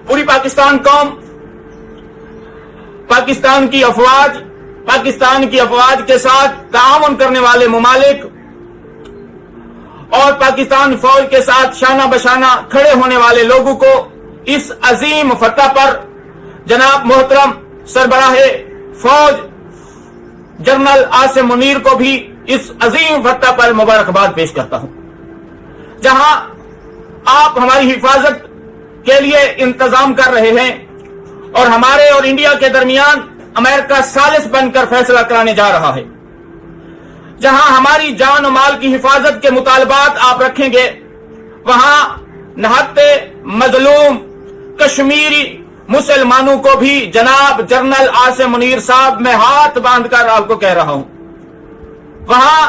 पूरी पाकिस्तान कौम, पाकिस्तान की अफवाज के साथ ताआवुन करने वाले मुमालिक और पाकिस्तान फौज के साथ शाना बशाना खड़े होने वाले लोगों को इस अजीम फतह पर जनाब मोहतरम सरबराहे फौज जनरल आसिम मुनीर को भी इस अजीम फतह पर मुबारकबाद पेश करता हूं। जहां आप हमारी हिफाजत के लिए इंतजाम कर रहे हैं और हमारे और इंडिया के दरमियान अमेरिका सालिस बनकर फैसला कराने जा रहा है, जहां हमारी जान और माल की हिफाजत के मुतालबात आप रखेंगे, वहां नहत्ते मजलूम कश्मीरी मुसलमानों को भी जनाब जनरल आसिम मुनीर साहब में हाथ बांधकर आपको कह रहा हूं, वहां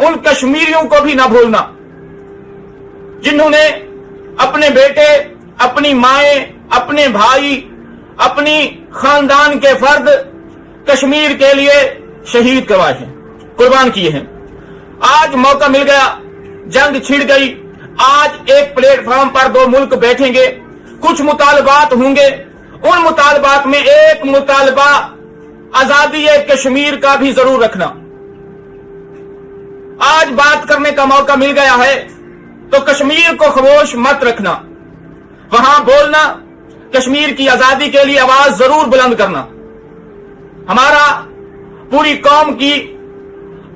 उन कश्मीरियों को भी ना भूलना जिन्होंने अपने बेटे, अपनी माएं, अपने भाई, अपनी खानदान के फर्द कश्मीर के लिए शहीद करवाए हैं, कुर्बान किए हैं। आज मौका मिल गया, जंग छिड़ गई, आज एक प्लेटफॉर्म पर दो मुल्क बैठेंगे, कुछ मुतालबात होंगे, उन मुतालबात में एक मुतालबा आजादी कश्मीर का भी जरूर रखना। आज बात करने का मौका मिल गया है तो कश्मीर को खामोश मत रखना, वहां बोलना, कश्मीर की आजादी के लिए आवाज जरूर बुलंद करना। हमारा पूरी कौम की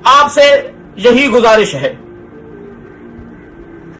आपसे यही गुजारिश है।